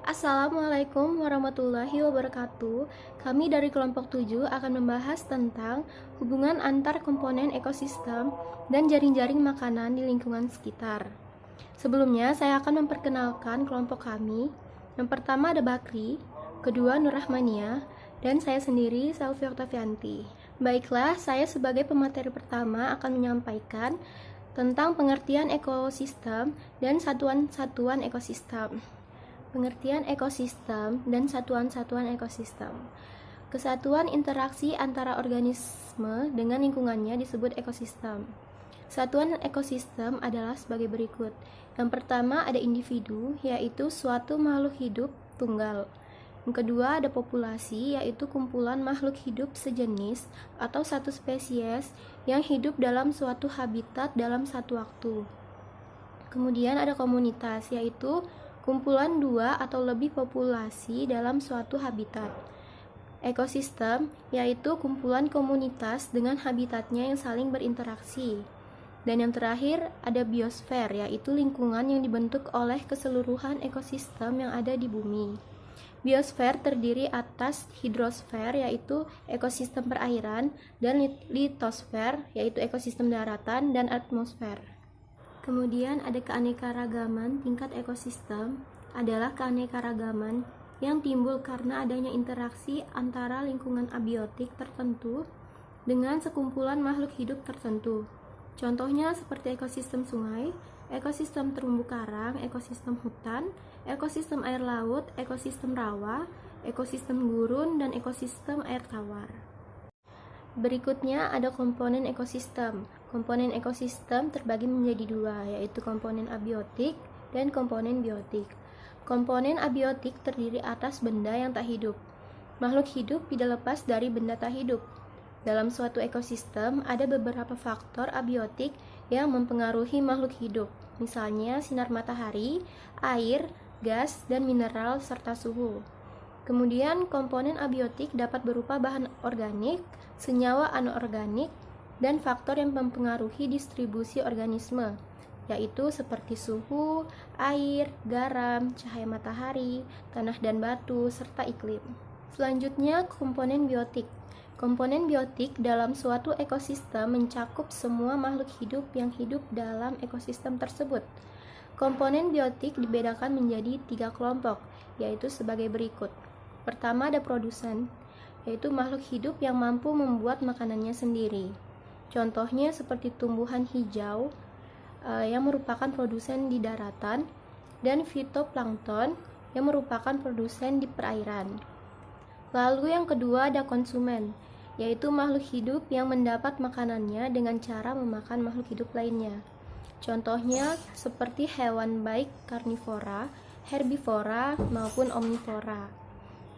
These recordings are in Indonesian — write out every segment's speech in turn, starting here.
Assalamualaikum warahmatullahi wabarakatuh. Kami dari kelompok 7 akan membahas tentang hubungan antar komponen ekosistem dan jaring-jaring makanan di lingkungan sekitar. Sebelumnya, saya akan memperkenalkan kelompok kami. Yang pertama ada Bakri, kedua Nurrahmania, dan saya sendiri Selvi Oktavianti. Baiklah, saya sebagai pemateri pertama akan menyampaikan tentang pengertian ekosistem dan satuan-satuan ekosistem. Pengertian ekosistem dan satuan-satuan ekosistem. Kesatuan interaksi antara organisme dengan lingkungannya disebut ekosistem. Satuan ekosistem adalah sebagai berikut. Yang pertama ada individu, yaitu suatu makhluk hidup tunggal. Yang kedua ada populasi, yaitu kumpulan makhluk hidup sejenis atau satu spesies yang hidup dalam suatu habitat dalam satu waktu. Kemudian ada komunitas, yaitu kumpulan dua atau lebih populasi dalam suatu habitat. Ekosistem, yaitu kumpulan komunitas dengan habitatnya yang saling berinteraksi. Dan yang terakhir ada biosfer, yaitu lingkungan yang dibentuk oleh keseluruhan ekosistem yang ada di bumi. Biosfer terdiri atas hidrosfer, yaitu ekosistem perairan, dan litosfer, yaitu ekosistem daratan, dan atmosfer. Kemudian ada keanekaragaman. Tingkat ekosistem adalah keanekaragaman yang timbul karena adanya interaksi antara lingkungan abiotik tertentu dengan sekumpulan makhluk hidup tertentu. Contohnya seperti ekosistem sungai, ekosistem terumbu karang, ekosistem hutan, ekosistem air laut, ekosistem rawa, ekosistem gurun, dan ekosistem air tawar. Berikutnya ada komponen ekosistem. Komponen ekosistem terbagi menjadi dua, yaitu komponen abiotik dan komponen biotik. Komponen abiotik terdiri atas benda yang tak hidup. Makhluk hidup tidak lepas dari benda tak hidup. Dalam suatu ekosistem ada beberapa faktor abiotik yang mempengaruhi makhluk hidup, misalnya sinar matahari, air, gas, dan mineral, serta suhu. Kemudian komponen abiotik dapat berupa bahan organik, senyawa anorganik, dan faktor yang mempengaruhi distribusi organisme, yaitu seperti suhu, air, garam, cahaya matahari, tanah dan batu, serta iklim. Selanjutnya, komponen biotik. Komponen biotik dalam suatu ekosistem mencakup semua makhluk hidup yang hidup dalam ekosistem tersebut. Komponen biotik dibedakan menjadi 3 kelompok, yaitu sebagai berikut. Pertama ada produsen, yaitu makhluk hidup yang mampu membuat makanannya sendiri. Contohnya seperti tumbuhan hijau yang merupakan produsen di daratan, dan fitoplankton yang merupakan produsen di perairan. Lalu yang kedua ada konsumen, yaitu makhluk hidup yang mendapat makanannya dengan cara memakan makhluk hidup lainnya. Contohnya seperti hewan baik karnivora, herbivora, maupun omnivora.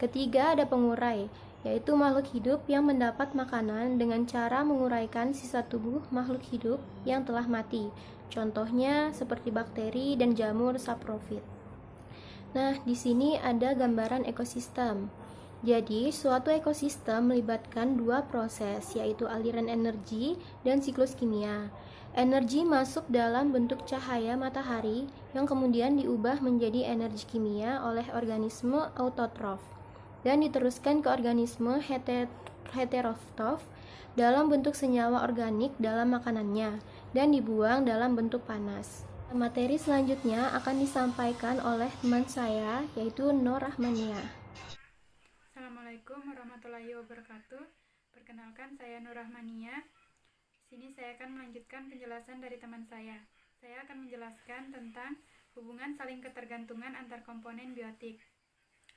Ketiga ada pengurai, yaitu makhluk hidup yang mendapat makanan dengan cara menguraikan sisa tubuh makhluk hidup yang telah mati. Contohnya seperti bakteri dan jamur saprofit. Nah, di sini ada gambaran ekosistem. Jadi, suatu ekosistem melibatkan dua proses, yaitu aliran energi dan siklus kimia. Energi masuk dalam bentuk cahaya matahari yang kemudian diubah menjadi energi kimia oleh organisme autotrof dan diteruskan ke organisme heterotrof dalam bentuk senyawa organik dalam makanannya dan dibuang dalam bentuk panas. Materi selanjutnya akan disampaikan oleh teman saya, yaitu Nurrahmania. Assalamualaikum warahmatullahi wabarakatuh. Perkenalkan, saya Nurrahmania. Di sini saya akan melanjutkan penjelasan dari teman saya. Saya akan menjelaskan tentang hubungan saling ketergantungan antar komponen biotik,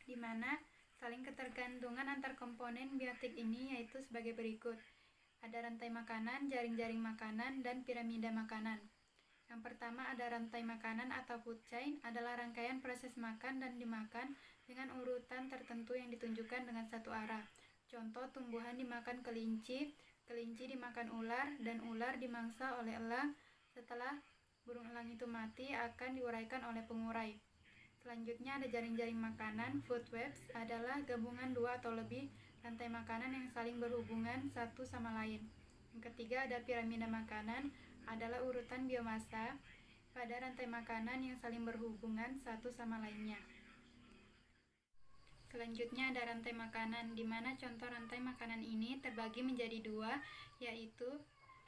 di mana saling ketergantungan antar komponen biotik ini yaitu sebagai berikut. Ada rantai makanan, jaring-jaring makanan, dan piramida makanan. Yang pertama ada rantai makanan atau food chain, adalah rangkaian proses makan dan dimakan dengan urutan tertentu yang ditunjukkan dengan satu arah. Contoh, tumbuhan dimakan kelinci, kelinci dimakan ular, dan ular dimangsa oleh elang. Setelah burung elang itu mati, akan diuraikan oleh pengurai. Selanjutnya ada jaring-jaring makanan. Food webs adalah gabungan dua atau lebih rantai makanan yang saling berhubungan satu sama lain. Yang ketiga ada piramida makanan, adalah urutan biomasa pada rantai makanan yang saling berhubungan satu sama lainnya. Selanjutnya ada rantai makanan, di mana contoh rantai makanan ini terbagi menjadi dua, yaitu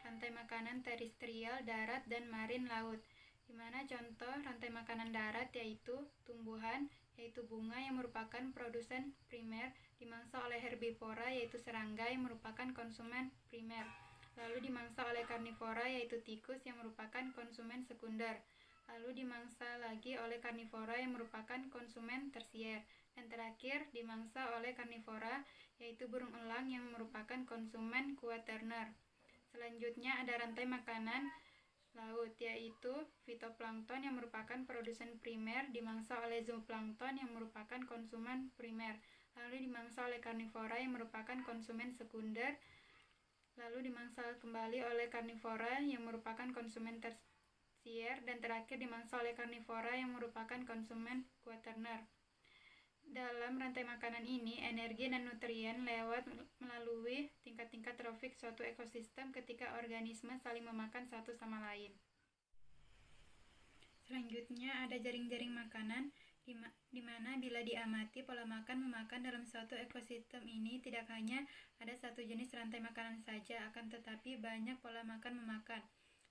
rantai makanan terestrial darat dan marin laut. Di mana contoh rantai makanan darat yaitu tumbuhan, yaitu bunga yang merupakan produsen primer, dimangsa oleh herbivora yaitu serangga yang merupakan konsumen primer. Lalu dimangsa oleh karnivora yaitu tikus yang merupakan konsumen sekunder. Lalu dimangsa lagi oleh karnivora yang merupakan konsumen tersier. Dan terakhir dimangsa oleh karnivora yaitu burung elang yang merupakan konsumen kuaterner. Selanjutnya ada rantai makanan laut yaitu fitoplankton yang merupakan produsen primer dimangsa oleh zooplankton yang merupakan konsumen primer. Lalu dimangsa oleh karnivora yang merupakan konsumen sekunder. Lalu dimangsa kembali oleh karnivora yang merupakan konsumen tersier, dan terakhir dimangsa oleh karnivora yang merupakan konsumen kuaterner. Dalam rantai makanan ini, energi dan nutrien lewat melalui tingkat-tingkat trofik suatu ekosistem ketika organisme saling memakan satu sama lain. Selanjutnya ada jaring-jaring makanan, di mana bila diamati pola makan memakan dalam suatu ekosistem ini tidak hanya ada satu jenis rantai makanan saja, akan tetapi banyak pola makan memakan.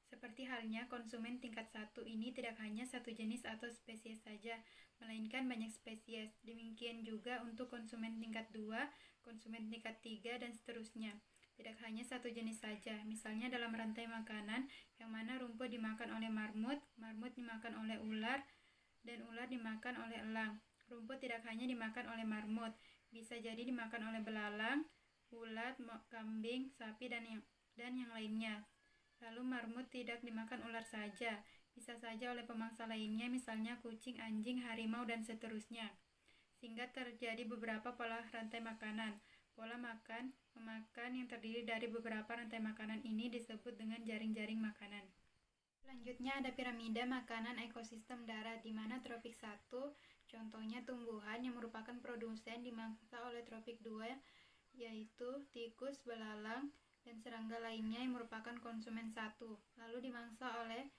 Seperti halnya konsumen tingkat 1 ini tidak hanya satu jenis atau spesies saja, melainkan banyak spesies. Demikian juga untuk konsumen tingkat 2, konsumen tingkat 3, dan seterusnya. Tidak hanya satu jenis saja. Misalnya dalam rantai makanan, yang mana rumput dimakan oleh marmut, marmut dimakan oleh ular, dan ular dimakan oleh elang. Rumput tidak hanya dimakan oleh marmut, bisa jadi dimakan oleh belalang, ulat, kambing, sapi, dan yang lainnya. Lalu marmut tidak dimakan ular saja, bisa saja oleh pemangsa lainnya, misalnya kucing, anjing, harimau, dan seterusnya. Sehingga terjadi beberapa pola rantai makanan. Pola makan memakan yang terdiri dari beberapa rantai makanan ini disebut dengan jaring-jaring makanan. Selanjutnya ada piramida makanan ekosistem darat, di mana tropik 1, contohnya tumbuhan yang merupakan produsen dimangsa oleh tropik 2, yaitu tikus, belalang, dan serangga lainnya yang merupakan konsumen 1. Lalu dimangsa oleh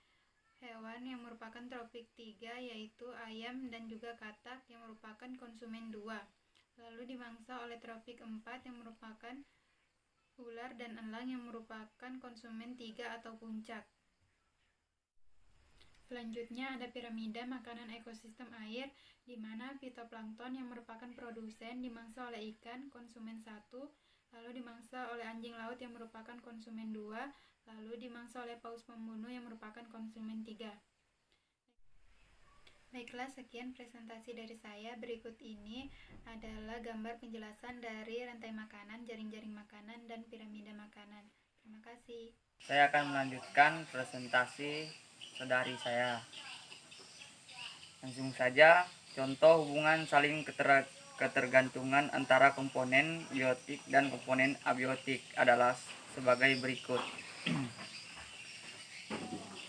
hewan yang merupakan tropik 3, yaitu ayam dan juga katak yang merupakan konsumen 2. Lalu dimangsa oleh tropik 4 yang merupakan ular dan elang yang merupakan konsumen 3 atau puncak. Selanjutnya ada piramida makanan ekosistem air, di mana fitoplankton yang merupakan produsen dimangsa oleh ikan, konsumen 1, lalu dimangsa oleh anjing laut yang merupakan konsumen 2, lalu dimangsa oleh paus pembunuh yang merupakan konsumen 3. Baiklah, sekian presentasi dari saya. Berikut ini adalah gambar penjelasan dari rantai makanan, jaring-jaring makanan, dan piramida makanan. Terima kasih. Saya akan melanjutkan presentasi saudari saya. Langsung saja, contoh hubungan saling ketergantungan antara komponen biotik dan komponen abiotik adalah sebagai berikut.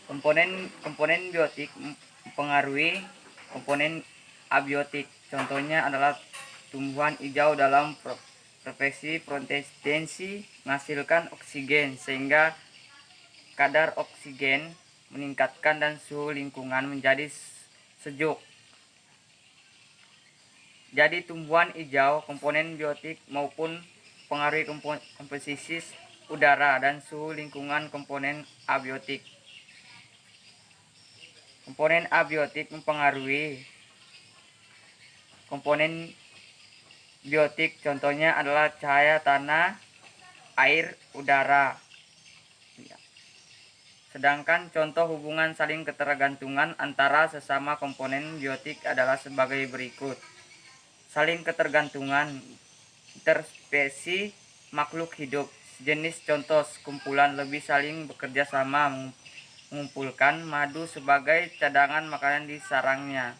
Komponen biotik mempengaruhi komponen abiotik. Contohnya adalah tumbuhan hijau dalam prosesi fotosintesis menghasilkan oksigen, sehingga kadar oksigen meningkatkan dan suhu lingkungan menjadi sejuk. Jadi tumbuhan hijau komponen biotik maupun pengaruhi komposisi udara dan suhu lingkungan komponen abiotik. Komponen abiotik mempengaruhi komponen biotik, contohnya adalah cahaya tanah, air, udara. Sedangkan contoh hubungan saling ketergantungan antara sesama komponen biotik adalah sebagai berikut. Saling ketergantungan interspesies makhluk hidup jenis, contoh sekumpulan lebih saling bekerja sama mengumpulkan madu sebagai cadangan makanan di sarangnya.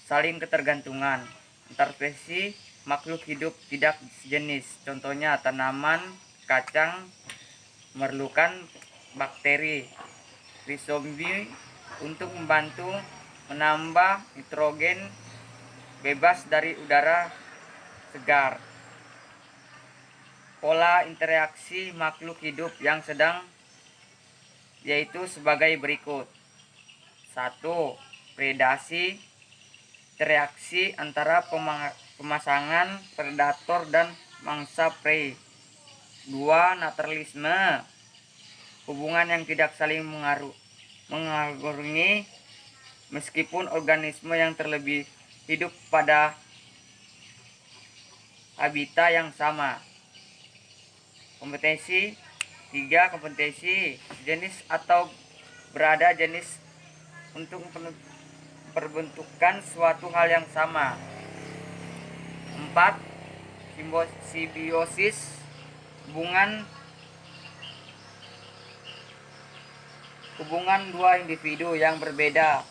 Saling ketergantungan antar spesies makhluk hidup tidak sejenis, contohnya tanaman kacang memerlukan bakteri rhizobia untuk membantu menambah nitrogen bebas dari udara segar. Pola interaksi makhluk hidup yang sedang yaitu sebagai berikut. 1. Predasi, interaksi antara pemasangan predator dan mangsa prei. 2. Naturalisme, hubungan yang tidak saling mengaruhi meskipun organisme yang terlebih hidup pada habitat yang sama. Kompetensi. 3. Kompetensi, jenis atau berada jenis untuk memperbentukkan suatu hal yang sama. 4. Simbiosis, hubungan dua individu yang berbeda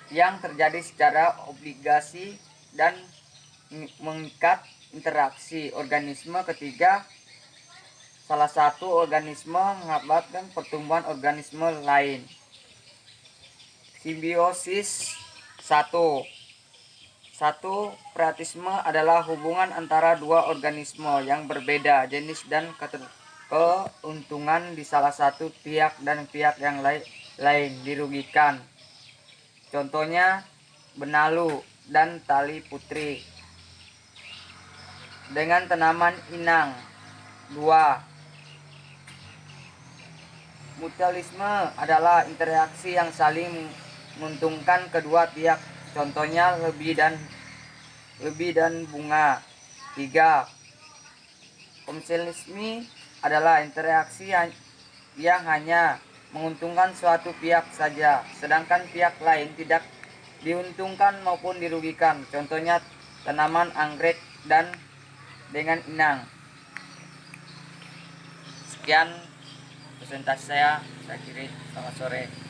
yang terjadi secara obligasi dan mengikat interaksi organisme. Ketiga, salah satu organisme mengakibatkan pertumbuhan organisme lain. Simbiosis. 1. Parasitisme adalah hubungan antara dua organisme yang berbeda jenis dan keuntungan di salah satu pihak dan pihak yang lain dirugikan. Contohnya benalu dan tali putri dengan tanaman inang. 2. Mutualisme adalah interaksi yang saling menguntungkan kedua pihak. Contohnya lebih dan bunga. 3. Komersialisme adalah interaksi yang hanya menguntungkan suatu pihak saja, sedangkan pihak lain tidak diuntungkan maupun dirugikan. Contohnya tanaman anggrek dan dengan inang. Sekian presentasi saya kira. Selamat sore.